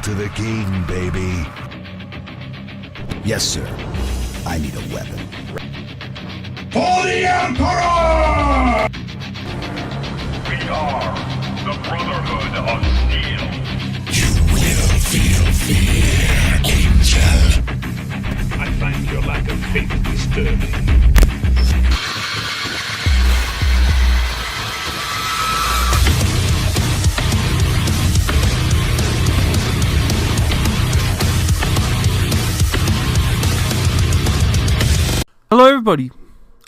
to the king, baby. Yes, sir. I need a weapon. For the Emperor! We are the Brotherhood of Steel. You will feel fear, Angel. I find your lack of faith disturbing. Hello everybody,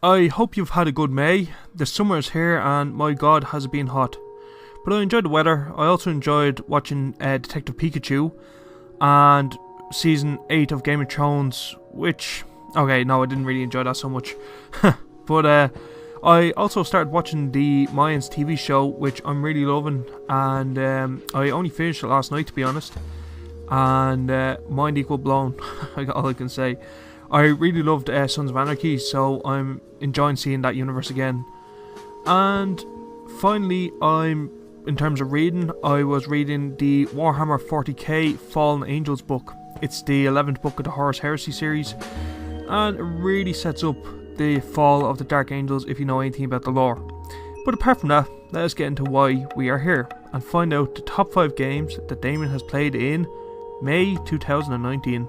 I hope you've had a good May. The summer is here and my god has it been hot. But I enjoyed the weather. I also enjoyed watching Detective Pikachu and Season 8 of Game of Thrones, which, okay, no, I didn't really enjoy that so much. But I also started watching the Mayans TV show, which I'm really loving, and I only finished it last night, to be honest. And mind equal blown, all I can say. I really loved Sons of Anarchy, so I'm enjoying seeing that universe again. And finally, in terms of reading, I was reading the Warhammer 40k Fallen Angels book. It's the 11th book of the Horus Heresy series, and it really sets up the fall of the Dark Angels if you know anything about the lore. But apart from that, let us get into why we are here, and find out the top 5 games that Damien has played in May 2019.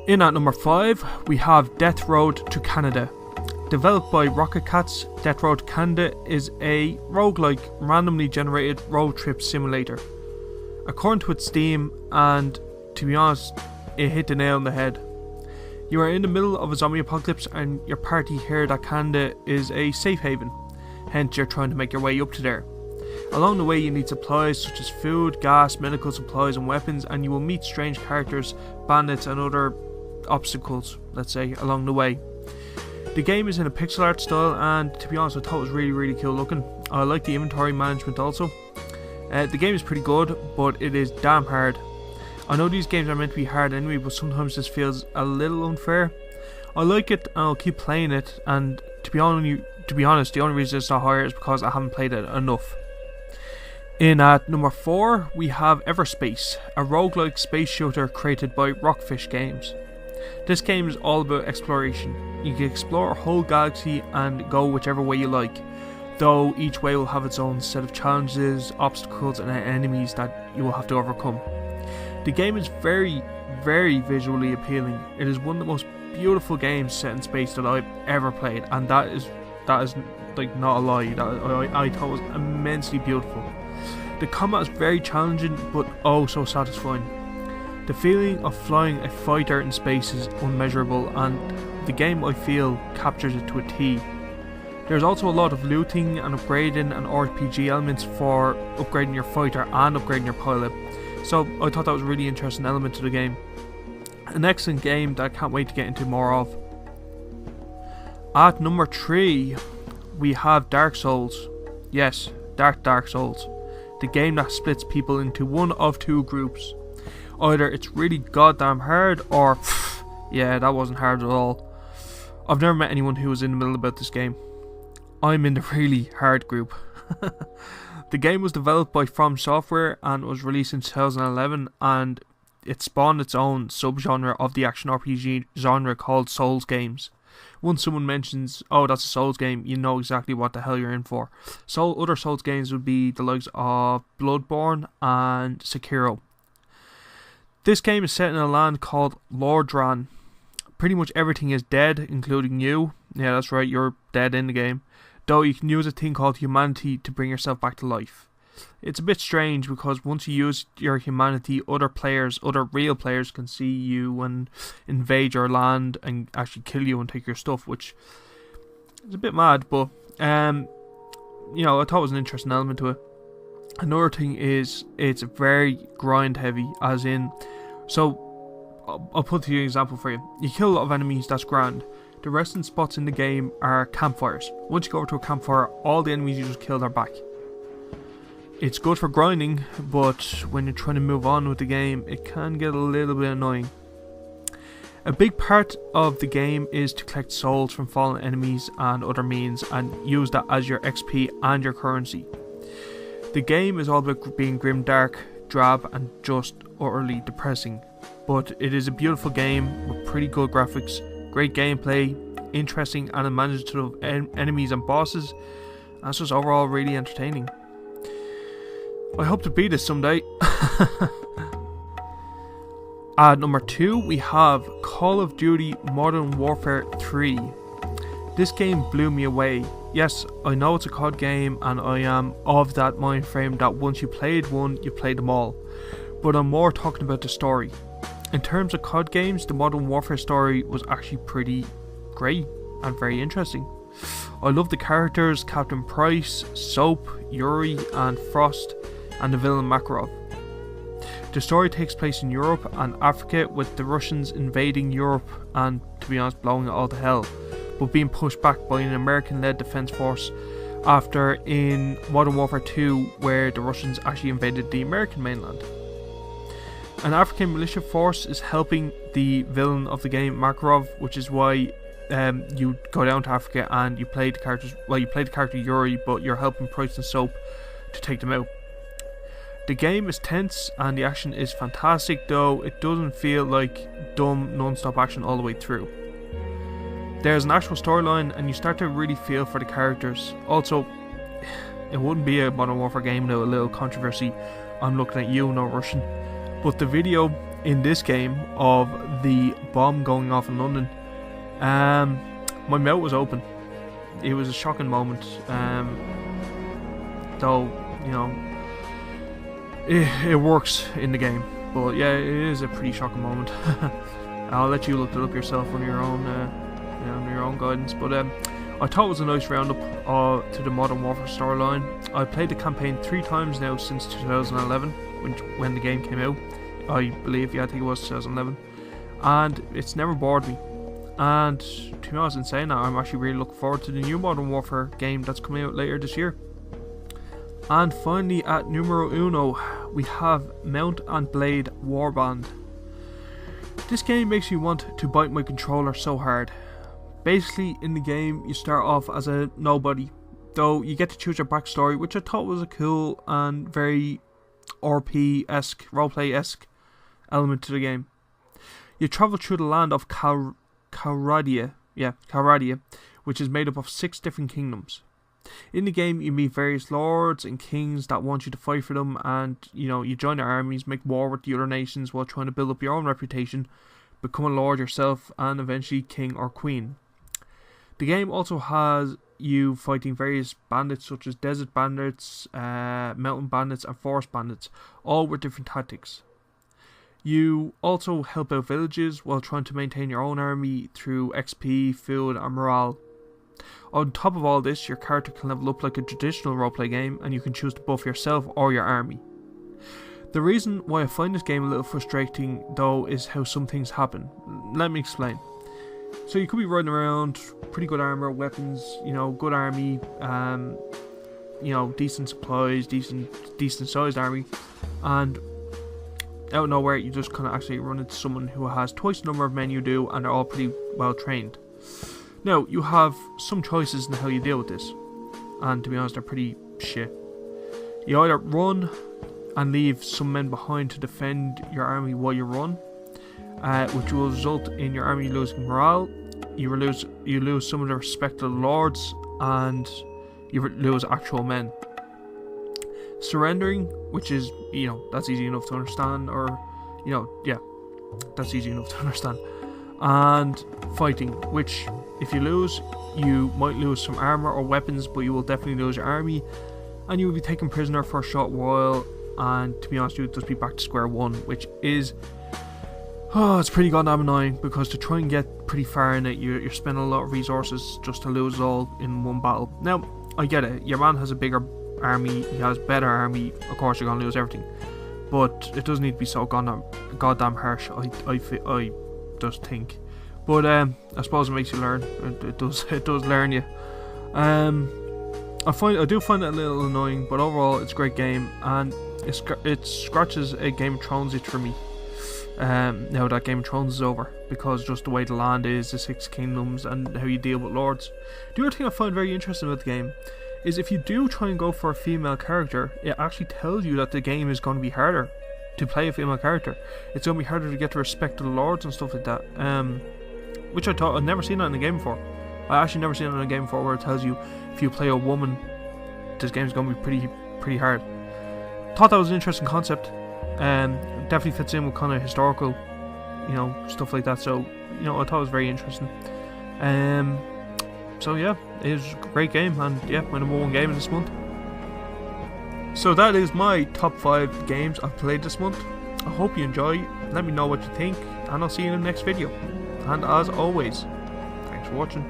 In at number 5, we have Death Road to Canada. Developed by Rocket Cats, Death Road to Canada is a roguelike, randomly generated road trip simulator. According to its Steam, and to be honest, it hit the nail on the head. You are in the middle of a zombie apocalypse and your party heard that Canada is a safe haven, hence you're trying to make your way up to there. Along the way you need supplies such as food, gas, medical supplies and weapons, and you will meet strange characters, bandits and other obstacles, let's say, along the way. The game is in a pixel art style, and to be honest I thought it was really cool looking. I like the inventory management also. The game is pretty good, but it is damn hard. I know these games are meant to be hard anyway, but sometimes this feels a little unfair. I like it and I'll keep playing it, and to be honest, the only reason it's not higher is because I haven't played it enough. In at number 4, we have Everspace, a roguelike space shooter created by Rockfish Games. This game is all about exploration. You can explore a whole galaxy and go whichever way you like, though each way will have its own set of challenges, obstacles and enemies that you will have to overcome. The game is very visually appealing. It is one of the most beautiful games set in space that I've ever played, and that is like not a lie. I thought it was immensely beautiful. The combat is very challenging but oh so satisfying. The feeling of flying a fighter in space is unmeasurable, and the game, I feel, captures it to a T. There's also a lot of looting and upgrading and RPG elements for upgrading your fighter and upgrading your pilot, so I thought that was a really interesting element to the game. An excellent game that I can't wait to get into more of. At number 3, we have Dark Souls. Yes, Dark Souls. The game that splits people into one of 2 groups. Either it's really goddamn hard, or yeah, that wasn't hard at all. I've never met anyone who was in the middle about this game. I'm in the really hard group. The game was developed by From Software and was released in 2011, and it spawned its own subgenre of the action RPG genre called Souls games. Once someone mentions, oh that's a Souls game, you know exactly what the hell you're in for. So other Souls games would be the likes of Bloodborne and Sekiro. This game is set in a land called Lordran. Pretty much everything is dead, including you. Yeah, that's right, you're dead in the game. Though you can use a thing called humanity to bring yourself back to life. It's a bit strange because once you use your humanity, other real players can see you and invade your land and actually kill you and take your stuff, which is a bit mad, but you know, I thought it was an interesting element to it. Another thing is it's very grind heavy, as in, so I'll put to you an example for you. You kill a lot of enemies, that's grand. The resting spots in the game are campfires. Once you go over to a campfire, all the enemies you just killed are back. It's good for grinding, but when you're trying to move on with the game, it can get a little bit annoying. A big part of the game is to collect souls from fallen enemies and other means, and use that as your XP and your currency. The game is all about being grim dark. drab and just utterly depressing. But it is a beautiful game with pretty good graphics, great gameplay, interesting and imaginative enemies and bosses, and it's just overall really entertaining. I hope to beat this someday. At number 2 we have Call of Duty Modern Warfare 3. This game blew me away. Yes, I know it's a COD game and I am of that mind frame that once you played one, you played them all. But I'm more talking about the story. In terms of COD games, the Modern Warfare story was actually pretty great and very interesting. I love the characters, Captain Price, Soap, Yuri and Frost, and the villain Makarov. The story takes place in Europe and Africa, with the Russians invading Europe and, to be honest, blowing it all to hell, but being pushed back by an American-led defense force after in Modern Warfare 2, where the Russians actually invaded the American mainland. An African militia force is helping the villain of the game, Makarov, which is why you go down to Africa and you play the characters. Well, you play the character Yuri, but you're helping Price and Soap to take them out. The game is tense and the action is fantastic, though it doesn't feel like dumb non-stop action all the way through. There's an actual storyline and you start to really feel for the characters. Also, it wouldn't be a Modern Warfare game without a little controversy. I'm looking at you, no Russian. But the video in this game of the bomb going off in London, my mouth was open. It was a shocking moment. Though, you know, it works in the game. But yeah, it is a pretty shocking moment. I'll let you look it up yourself on your own, your own guidance. But I thought it was a nice roundup to the Modern Warfare storyline. I played the campaign 3 times now since 2011, when the game came out. I think it was 2011, and it's never bored me. And to be honest, in saying that, I'm actually really looking forward to the new Modern Warfare game that's coming out later this year. And finally, at numero uno, we have Mount and Blade Warband. This game makes me want to bite my controller so hard. Basically, in the game, you start off as a nobody, though you get to choose your backstory, which I thought was a cool and very RP-esque, roleplay-esque element to the game. You travel through the land of Calradia, which is made up of 6 different kingdoms. In the game, you meet various lords and kings that want you to fight for them, and you join their armies, make war with the other nations while trying to build up your own reputation, become a lord yourself, and eventually king or queen. The game also has you fighting various bandits such as desert bandits, mountain bandits and forest bandits, all with different tactics. You also help out villages while trying to maintain your own army through XP, food and morale. On top of all this, your character can level up like a traditional roleplay game, and you can choose to buff yourself or your army. The reason why I find this game a little frustrating though is how some things happen. Let me explain. So you could be riding around, pretty good armor, weapons, good army, decent supplies, decent sized army, and out of nowhere you just kind of actually run into someone who has twice the number of men you do, and they're all pretty well trained. Now, you have some choices in how you deal with this, and to be honest, they're pretty shit. You either run and leave some men behind to defend your army while you run, which will result in your army losing morale. You lose some of the respect of the lords, and you lose actual men. Surrendering, which is, that's easy enough to understand, that's easy enough to understand. And fighting, which if you lose, you might lose some armor or weapons, but you will definitely lose your army, and you will be taken prisoner for a short while, and to be honest, you'll just be back to square one, which is, it's pretty goddamn annoying, because to try and get pretty far in it, you're spending a lot of resources just to lose it all in one battle. Now, I get it, your man has a bigger army, he has better army, of course you're going to lose everything, but it doesn't need to be so goddamn harsh, I just think. But I suppose it makes you learn. It does learn you. I do find it a little annoying, but overall it's a great game, and it scratches a Game of Thrones itch for me. Now that Game of Thrones is over, because just the way the land is, the 6 kingdoms, and how you deal with lords. The other thing I find very interesting about the game is if you do try and go for a female character, it actually tells you that the game is going to be harder. to play a female character. It's going to be harder to get the respect of the lords and stuff like that. Which I thought I'd never seen that in a game before. I actually never seen it in a game before where it tells you if you play a woman, this game's going to be pretty hard. Thought that was an interesting concept. Definitely fits in with kind of historical, stuff like that. So, I thought it was very interesting. So yeah, it was a great game, and yeah, my number 1 game this month. So that is my top 5 games I've played this month. I hope you enjoy. Let me know what you think, and I'll see you in the next video. And as always, thanks for watching.